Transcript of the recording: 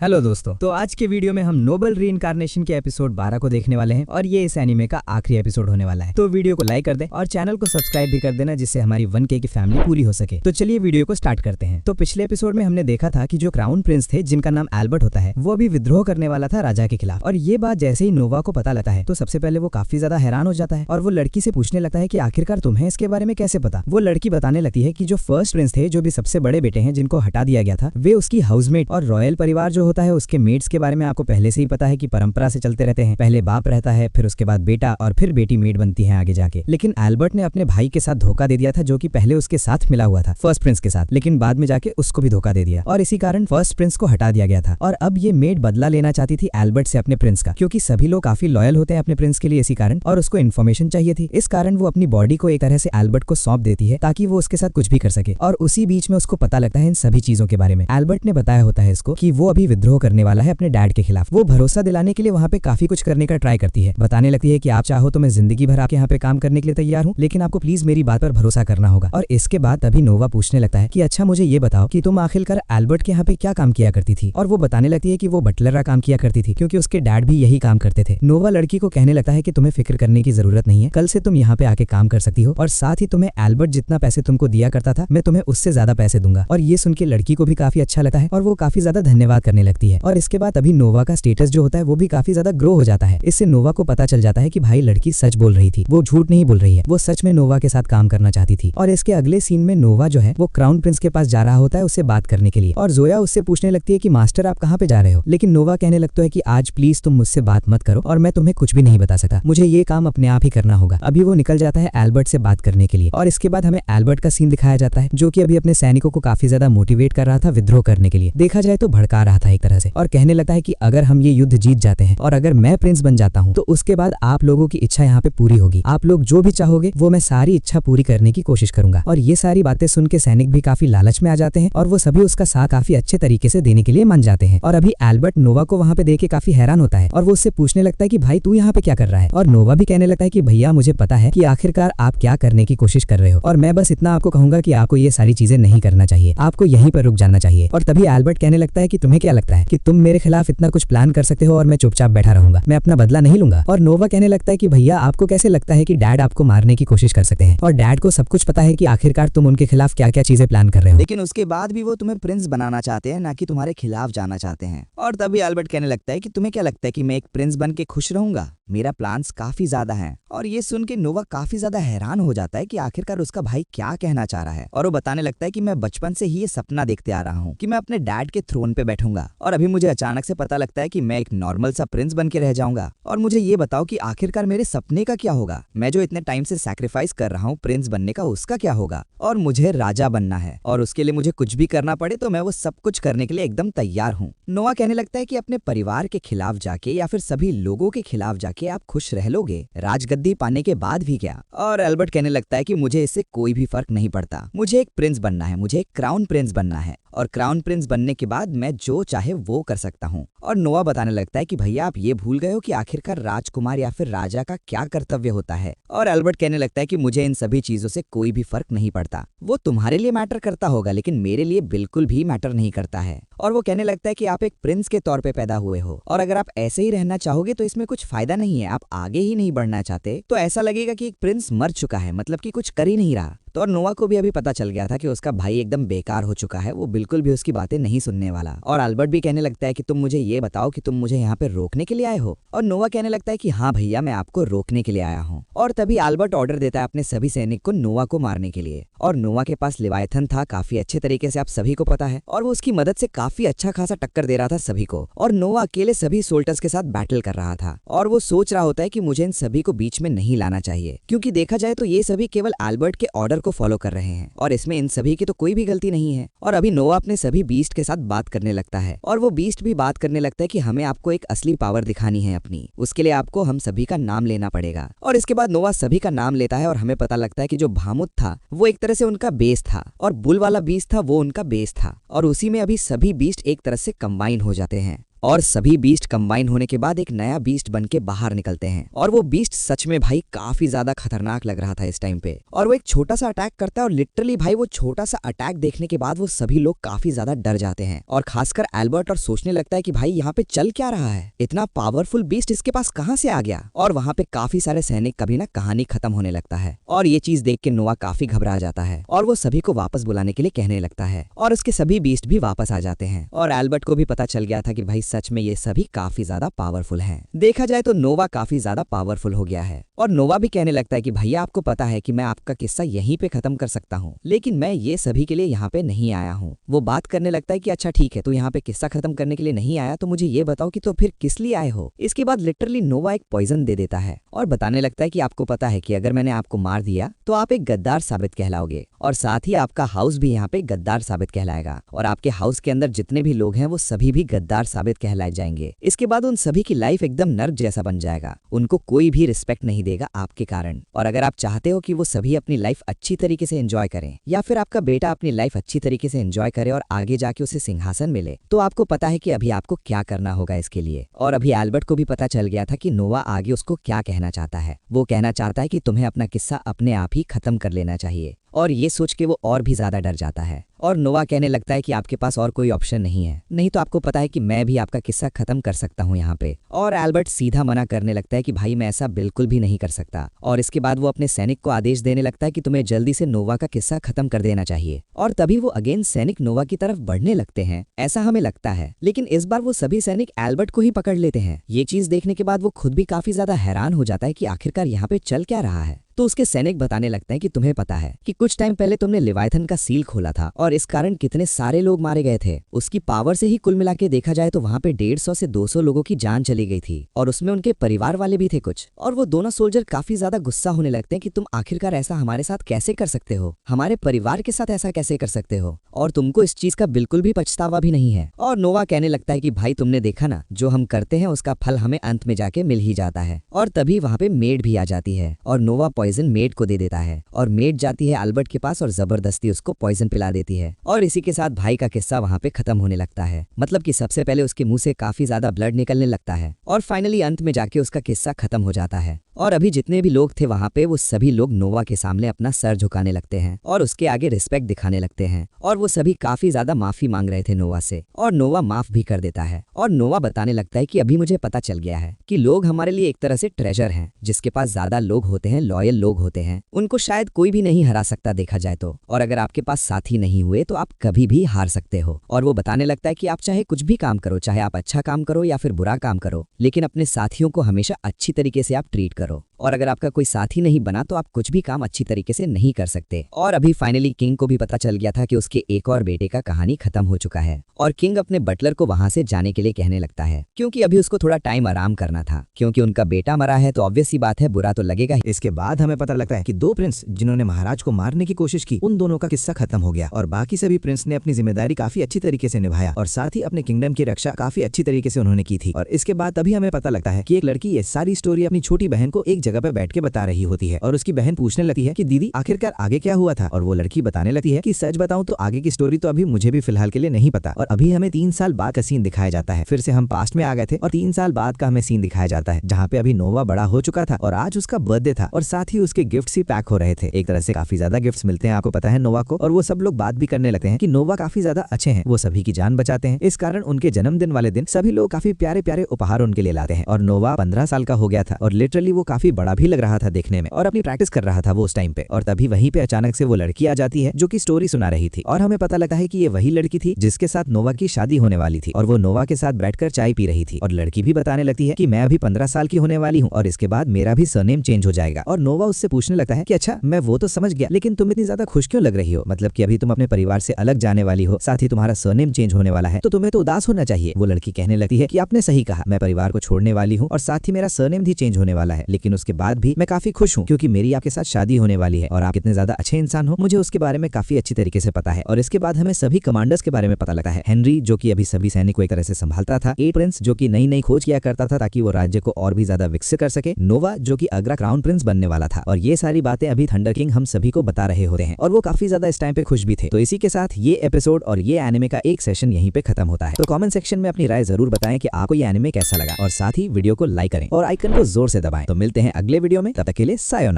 Hello दोस्तों, तो आज के वीडियो में हम नोबल रीइंकार्नेशन के एपिसोड 12 को देखने वाले हैं और ये इस एनीमे का आखिरी एपिसोड होने वाला है। तो वीडियो को लाइक कर दें और चैनल को सब्सक्राइब भी कर देना जिससे हमारी 1K की फैमिली पूरी हो सके। तो चलिए वीडियो को स्टार्ट करते हैं। तो पिछले एपिसोड में हमने देखा था कि जो क्राउन प्रिंस थे जिनका नाम एल्बर्ट होता है वो अभी विद्रोह करने वाला था राजा के खिलाफ। और ये बात जैसे ही नोवा को पता लगता है तो सबसे पहले वो काफी ज्यादा हैरान हो जाता है और वो लड़की से पूछने लगता है कि आखिरकार तुम्हें इसके बारे में कैसे पता। वो लड़की बताने लगती है कि जो फर्स्ट प्रिंस थे, जो भी सबसे बड़े बेटे हैं जिनको हटा दिया गया था, वे उसकी हाउसमेट और रॉयल परिवार जो होता है उसके मेड्स के बारे में आपको पहले से ही पता है कि परंपरा से चलते रहते हैं। पहले बाप रहता है, फिर उसके बाद बेटा और फिर बेटी मेड बनती है आगे जाके। लेकिन एल्बर्ट ने अपने भाई के साथ धोखा दे दिया था जो कि पहले उसके साथ मिला हुआ था फर्स्ट प्रिंस के साथ, लेकिन बाद में जाके उसको भी धोखा दे दिया और इसी कारण फर्स्ट प्रिंस को हटा दिया गया था। और अब ये मेड बदला लेना चाहती थी एल्बर्ट से अपने प्रिंस का, क्योंकि सभी लोग काफी लॉयल होते हैं अपने प्रिंस के लिए इसी कारण, और उसको इन्फॉर्मेशन चाहिए थी। इस कारण वो अपनी बॉडी को एक तरह से एल्बर्ट को सौंप देती है ताकि वो उसके साथ कुछ भी कर सके। और उसी बीच में उसको पता लगता है इन सभी चीजों के बारे में। एल्बर्ट ने बताया होता है इसको कि वो अभी विद्रोह करने वाला है अपने डैड के खिलाफ। वो भरोसा दिलाने के लिए वहाँ पे काफी कुछ करने का ट्राई करती है। बताने लगती है कि आप चाहो तो मैं जिंदगी भर आपके यहाँ पे काम करने के लिए तैयार हूँ, लेकिन आपको प्लीज मेरी बात पर भरोसा करना होगा। और इसके बाद तभी नोवा पूछने लगता है कि अच्छा मुझे ये बताओ कि तुम आखिरकार एल्बर्ट के यहाँ पे क्या काम किया करती थी। और वो बताने लगती है कि वो बटलर का काम किया करती थी क्योंकि उसके डैड भी यही काम करते थे। नोवा लड़की को कहने लगता है कि तुम्हें फिक्र करने की जरूरत नहीं है, कल से तुम यहाँ पे आके काम कर सकती हो और साथ ही तुम्हें एल्बर्ट जितना पैसे तुमको दिया करता था मैं तुम्हें उससे ज्यादा पैसे दूंगा। और ये सुन के लड़की को भी काफी अच्छा लगता है और वो काफी ज्यादा धन्यवाद करने लगती है। और इसके बाद अभी नोवा का स्टेटस जो होता है वो भी काफी ज्यादा ग्रो हो जाता है। इससे नोवा को पता चल जाता है कि भाई लड़की सच बोल रही थी, वो झूठ नहीं बोल रही है, वो सच में नोवा के साथ काम करना चाहती थी। और इसके अगले सीन में नोवा जो है वो क्राउन प्रिंस के पास जा रहा होता है उससे बात करने के लिए। और जोया उससे पूछने लगती है कि मास्टर आप कहाँ पे जा रहे हो, लेकिन नोवा कहने लगता है कि आज प्लीज तुम मुझसे बात मत करो और मैं तुम्हें कुछ भी नहीं बता सकता, मुझे ये काम अपने आप ही करना होगा। अभी वो निकल जाता है एल्बर्ट से बात करने के लिए। और इसके बाद हमें एल्बर्ट का सीन दिखाया जाता है जो कि अभी अपने सैनिकों को काफी ज्यादा मोटिवेट कर रहा था विद्रोह करने के लिए। देखा जाए तो भड़का रहा था एक तरह से, और कहने लगता है कि अगर हम ये युद्ध जीत जाते हैं और अगर मैं प्रिंस बन जाता हूँ तो उसके बाद आप लोगों की इच्छा यहाँ पे पूरी होगी, आप लोग जो भी चाहोगे वो मैं सारी इच्छा पूरी करने की कोशिश करूंगा। और ये सारी बातें सुन के सैनिक भी काफी लालच में आ जाते हैं और वो सभी उसका साथ काफी अच्छे तरीके से देने के लिए मान जाते हैं। और अभी एल्बर्ट नोवा को वहाँ पे देख के काफी हैरान होता है और वो उससे पूछने लगता है कि भाई तू यहाँ पे क्या कर रहा है। और नोवा भी कहने लगता है कि भैया मुझे पता है कि आखिरकार आप क्या करने की कोशिश कर रहे हो और मैं बस इतना आपको कहूंगा कि आपको ये सारी चीजें नहीं करना चाहिए, आपको यहीं पर रुक जाना चाहिए। और तभी एल्बर्ट कहने लगता है कि तुम्हें क्या लगता है कि तुम मेरे खिलाफ इतना कुछ प्लान कर सकते हो और मैं चुपचाप बैठा रहूंगा, मैं अपना बदला नहीं लूंगा। और नोवा कहने लगता है कि भैया आपको कैसे लगता है कि डैड आपको मारने की कोशिश कर सकते हैं और डैड को सब कुछ पता है कि आखिरकार तुम उनके खिलाफ क्या क्या चीजें प्लान कर रहे हो, लेकिन उसके बाद भी वो तुम्हें प्रिंस बनाना चाहते हैं, ना कि तुम्हारे खिलाफ जाना चाहते हैं। और तभी एल्बर्ट कहने लगता है कि तुम्हें क्या लगता है कि मैं एक प्रिंस बन के खुश रहूंगा, मेरा प्लान्स काफी ज्यादा हैं। और ये सुन के नोवा काफी ज्यादा हैरान हो जाता है कि आखिरकार उसका भाई क्या कहना चाह रहा है। और वो बताने लगता है कि मैं बचपन से ही ये सपना देखते आ रहा हूँ कि मैं अपने डैड के थ्रोन पे बैठूंगा और अभी मुझे अचानक से पता लगता है कि मैं एक नॉर्मल सा प्रिंस बन के रह जाऊंगा। और मुझे ये बताओ कि आखिरकार मेरे सपने का क्या होगा, मैं जो इतने टाइम से सैक्रिफाइस कर रहा हूँ प्रिंस बनने का उसका क्या होगा। और मुझे राजा बनना है और उसके लिए मुझे कुछ भी करना पड़े तो मैं वो सब कुछ करने के लिए एकदम तैयार हूँ। नोवा कहने लगता है कि अपने परिवार के खिलाफ जाके या फिर सभी लोगों के खिलाफ जाके आप खुश रह लोगे, राजगद्दी पाने के बाद भी क्या। और एल्बर्ट कहने लगता है कि मुझे इससे कोई भी फर्क नहीं पड़ता, मुझे एक प्रिंस बनना है, मुझे एक क्राउन प्रिंस बनना है और क्राउन प्रिंस बनने के बाद मैं जो चाहे वो कर सकता हूँ। और नोवा बताने लगता है कि भैया आप ये भूल गए हो कि आखिरकार राजकुमार या फिर राजा का क्या कर्तव्य होता है। और एल्बर्ट कहने लगता है कि मुझे इन सभी चीजों से कोई भी फर्क नहीं पड़ता, वो तुम्हारे लिए मैटर करता होगा लेकिन मेरे लिए बिल्कुल भी मैटर नहीं करता है। और वो कहने लगता है कि आप एक प्रिंस के तौर पे पैदा हुए हो और अगर आप ऐसे ही रहना चाहोगे तो इसमें कुछ फायदा नहीं है, आप आगे ही नहीं बढ़ना चाहते तो ऐसा लगेगा कि एक प्रिंस मर चुका है, मतलब कि कुछ कर ही नहीं रहा। तो और नोवा को भी अभी पता चल गया था कि उसका भाई एकदम बेकार हो चुका है, वो बिल्कुल भी उसकी बातें नहीं सुनने वाला। और एल्बर्ट भी कहने लगता है कि तुम मुझे ये बताओ कि तुम मुझे यहाँ पे रोकने के लिए आए हो। और नोवा कहने लगता है कि हाँ भैया मैं आपको रोकने के लिए आया हूँ। और तभी एल्बर्ट ऑर्डर देता है अपने सभी सैनिक को नोवा को मारने के लिए। और नोवा के पास लेवायथन था काफी अच्छे तरीके से, आप सभी को पता है, और वो उसकी मदद से काफी अच्छा खासा टक्कर दे रहा था सभी को। और नोवा अकेले सभी सोल्टर्स के साथ बैटल कर रहा था और वो सोच रहा होता है कि मुझे इन सभी को बीच में नहीं लाना चाहिए, क्योंकि देखा जाए तो ये सभी केवल एल्बर्ट के ऑर्डर को फॉलो कर रहे हैं और इसमें इन सभी की तो कोई भी गलती नहीं है। और अभी नोवा अपने सभी बीस्ट के साथ बात करने लगता है और वो बीस्ट भी बात करने लगता है कि हमें आपको एक असली पावर दिखानी है अपनी, उसके लिए आपको हम सभी का नाम लेना पड़ेगा। और इसके बाद नोवा सभी का नाम लेता है और हमें पता लगता है कि जो भामुत था वो एक तरह से उनका बेस था और बुल वाला बीस्ट था वो उनका बेस था और उसी में अभी सभी बीस्ट एक तरह से कंबाइन हो जाते हैं। और सभी बीस्ट कंबाइन होने के बाद एक नया बीस्ट बन के बाहर निकलते हैं। और वो बीस्ट सच में भाई काफी ज्यादा खतरनाक लग रहा था इस टाइम पे। और वो एक छोटा सा अटैक करता है और लिटरली भाई वो छोटा सा अटैक देखने के बाद वो सभी लोग काफी ज्यादा डर जाते हैं और खासकर एल्बर्ट, और सोचने लगता है कि भाई यहाँ पे चल क्या रहा है, इतना पावरफुल बीस्ट इसके पास कहाँ से आ गया। और वहाँ पे काफी सारे सैनिक का भी ना कहानी खत्म होने लगता है और ये चीज देख के नोवा काफी घबरा जाता है और वो सभी को वापस बुलाने के लिए कहने लगता है और उसके सभी बीस्ट भी वापस आ जाते हैं। और एल्बर्ट को भी पता चल गया था कि भाई सच में ये सभी काफी ज्यादा पावरफुल हैं। देखा जाए तो नोवा काफी ज्यादा पावरफुल हो गया है और नोवा भी कहने लगता है कि भैया आपको पता है कि मैं आपका किस्सा यहीं पे खत्म कर सकता हूँ, लेकिन मैं ये सभी के लिए यहाँ पे नहीं आया हूँ। वो बात करने लगता है कि अच्छा ठीक है, तो यहाँ पे किस्सा खत्म करने के लिए नहीं आया तो मुझे ये बताओ कि तो फिर किस लिए आए हो। इसके बाद लिटरली नोवा एक पॉइजन दे देता है और बताने लगता है कि आपको पता है कि अगर मैंने आपको मार दिया तो आप एक गद्दार साबित कहलाओगे और साथ ही आपका हाउस भी यहाँ पे गद्दार साबित कहलाएगा और आपके हाउस के अंदर जितने भी लोग हैं वो सभी भी गद्दार साबित कहलाए जाएंगे। इसके बाद उन सभी की लाइफ एकदम नर्क जैसा बन जाएगा, उनको कोई भी रिस्पेक्ट नहीं देगा आपके कारण। और अगर आप चाहते हो कि वो सभी अपनी लाइफ अच्छी तरीके से एंजॉय करें या फिर आपका बेटा अपनी लाइफ अच्छी तरीके से एंजॉय करे और आगे जाके उसे सिंहासन मिले, तो आपको पता है कि अभी आपको क्या करना होगा इसके लिए। और अभी एल्बर्ट को भी पता चल गया था कि नोवा आगे उसको क्या कहना चाहता है। वो कहना चाहता है कि तुम्हें अपना किस्सा अपने आप ही खत्म कर लेना चाहिए और ये सोच के वो और भी ज्यादा डर जाता है और नोवा कहने लगता है कि आपके पास और कोई ऑप्शन नहीं है, नहीं तो आपको पता है कि मैं भी आपका किस्सा खत्म कर सकता हूँ यहाँ पे। और एल्बर्ट सीधा मना करने लगता है कि भाई मैं ऐसा बिल्कुल भी नहीं कर सकता। और इसके बाद वो अपने सैनिक को आदेश देने लगता है कि तुम्हें जल्दी से नोवा का किस्सा खत्म कर देना चाहिए। और तभी वो अगेन सैनिक नोवा की तरफ बढ़ने लगते हैं, ऐसा हमें लगता है, लेकिन इस बार वो सभी सैनिक एल्बर्ट को ही पकड़ लेते हैं। ये चीज देखने के बाद वो खुद भी काफी ज्यादा हैरान हो जाता है कि आखिरकार यहाँ पे चल क्या रहा है। तो उसके सैनिक बताने लगते हैं कि तुम्हें पता है कि कुछ टाइम पहले तुमने लेवायथन का सील खोला था और इस कारण कितने सारे लोग मारे गए थे। उसकी पावर से ही कुल मिला के देखा जाए तो वहाँ पे 150 से 200 लोगों की जान चली गई थी और उसमें उनके परिवार वाले भी थे कुछ। और वो दोनों सोल्जर काफी ज्यादा गुस्सा होने लगते हैं कि तुम आखिरकार ऐसा हमारे साथ कैसे कर सकते हो, हमारे परिवार के साथ ऐसा कैसे कर सकते हो, और तुमको इस चीज का बिल्कुल भी पछतावा भी नहीं है। और नोवा कहने लगता है कि भाई तुमने देखा ना, जो हम करते हैं उसका फल हमें अंत में जाके मिल ही जाता है। और तभी वहाँ पे मेड भी आ जाती है और नोवा पॉइजन मेड को दे देता है और मेड जाती है एल्बर्ट के पास और जबरदस्ती उसको पॉइजन पिला देती है। और इसी के साथ भाई का किस्सा वहाँ पे खत्म होने लगता है, मतलब कि सबसे पहले उसके मुंह से काफी ज्यादा ब्लड निकलने लगता है और फाइनली अंत में जाके उसका किस्सा खत्म हो जाता है। और अभी जितने भी लोग थे वहाँ पे वो सभी लोग नोवा के सामने अपना सर झुकाने लगते हैं और उसके आगे रिस्पेक्ट दिखाने लगते हैं और वो सभी काफी ज्यादा माफी मांग रहे थे नोवा से और नोवा माफ भी कर देता है। और नोवा बताने लगता है कि अभी मुझे पता चल गया है कि लोग हमारे लिए एक तरह से ट्रेजर हैं, जिसके पास ज्यादा लोग होते हैं, लॉयल लोग होते हैं, उनको शायद कोई भी नहीं हरा सकता देखा जाए तो। और अगर आपके पास साथी नहीं हुए तो आप कभी भी हार सकते हो। और वो बताने लगता है कि आप चाहे कुछ भी काम करो, चाहे आप अच्छा काम करो या फिर बुरा काम करो, लेकिन अपने साथियों को हमेशा अच्छी तरीके से आप ट्रीट करो। और अगर आपका कोई साथी नहीं बना तो आप कुछ भी काम अच्छी तरीके से नहीं कर सकते। और अभी फाइनली किंग को भी पता चल गया था कि उसके एक और बेटे का कहानी खत्म हो चुका है और किंग अपने बटलर को वहां से जाने के लिए कहने लगता है, क्योंकि अभी उसको थोड़ा टाइम आराम करना था, क्योंकि उनका बेटा मरा है तो ऑब्वियस सी बात है बुरा तो लगेगा। इसके बाद हमें पता लगता है कि 2 प्रिंस जिन्होंने महाराज को मारने की कोशिश की, उन दोनों का किस्सा खत्म हो गया और बाकी सभी प्रिंस ने अपनी जिम्मेदारी काफी अच्छी तरीके से निभाया और साथ ही अपने किंगडम की रक्षा काफी अच्छी तरीके से उन्होंने की थी। और इसके बाद तभी हमें पता लगता है कि एक लड़की ये सारी स्टोरी अपनी छोटी बहन को एक जगह पे बैठ के बता रही होती है और उसकी बहन पूछने लगती है कि दीदी आखिरकार आगे क्या हुआ था। और वो लड़की बताने लगती है कि सच बताऊं तो आगे की स्टोरी तो अभी मुझे भी फिलहाल के लिए नहीं पता। और अभी हमें 3 साल बाद का सीन दिखाया जाता है, फिर से हम पास्ट में आ गए थे और 3 साल बाद का हमें सीन दिखाया जाता है जहाँ पे अभी नोवा बड़ा हो चुका था और आज उसका बर्थडे था और साथ ही उसके गिफ्ट्स ही पैक हो रहे थे। एक तरह से काफी ज्यादा गिफ्ट्स मिलते हैं, आपको पता है, नोवा को। और वो सब लोग बात भी करने लगते हैं कि नोवा काफी ज्यादा अच्छे हैं, वो सभी की जान बचाते हैं। इस कारण उनके जन्मदिन वाले दिन सभी लोग काफी प्यारे प्यारे उपहार उनके लिए लाते हैं। और नोवा 15 साल का हो गया था और लिटरली वो काफी बड़ा भी लग रहा था देखने में और अपनी प्रैक्टिस कर रहा था वो उस टाइम पे। और तभी वहीं पे अचानक से वो लड़की आ जाती है जो कि स्टोरी सुना रही थी और हमें पता लगता है कि ये वही लड़की थी जिसके साथ नोवा की शादी होने वाली थी और वो नोवा के साथ बैठकर चाय पी रही थी। और लड़की भी बताने लगती है कि मैं अभी 15 साल की होने वाली हूँ और इसके बाद मेरा भी सरनेम चेंज हो जाएगा। और नोवा उससे पूछने लगता है कि अच्छा मैं वो तो समझ गया, लेकिन तुम इतनी ज्यादा खुश क्यों लग रही हो, मतलब कि अभी तुम अपने परिवार से अलग जाने वाली हो, साथ ही तुम्हारा सरनेम चेंज होने वाला है, तो तुम्हें तो उदास होना चाहिए। वो लड़की कहने लगती है कि आपने सही कहा, मैं परिवार को छोड़ने वाली हूँ और साथ ही मेरा सरनेम भी चेंज होने वाला है, लेकिन उसके बाद भी मैं काफी खुश हूँ क्योंकि मेरी आपके साथ शादी होने वाली है और आप कितने ज्यादा अच्छे इंसान हो मुझे उसके बारे में काफी अच्छी तरीके से पता है। और इसके बाद हमें सभी कमांडर्स के बारे में पता लगता है। हेनरी जो कि अभी सभी सैनिक को एक तरह से संभालता था, 8 प्रिंस जो कि नई नई खोज किया करता था ताकि वो राज्य को और भी ज्यादा विकसित कर सके, नोवा जो कि अगरा क्राउन प्रिंस बनने वाला था और ये सारी बातें अभी थंडर किंग हम सभी को बता रहे होते हैं और वो काफी ज्यादा इस टाइम पे खुश भी थे। तो इसी के साथ ये एपिसोड और ये एनिमे का एक सेशन यहीं पे खत्म होता है। तो कमेंट सेक्शन में अपनी राय जरूर बताएं कि आपको ये एनिमे कैसा लगा और साथ ही वीडियो को लाइक करें और आइकन को जोर से दबाएं। तो मिलते हैं अगले वीडियो में, तब तक के लिए सायोनारा।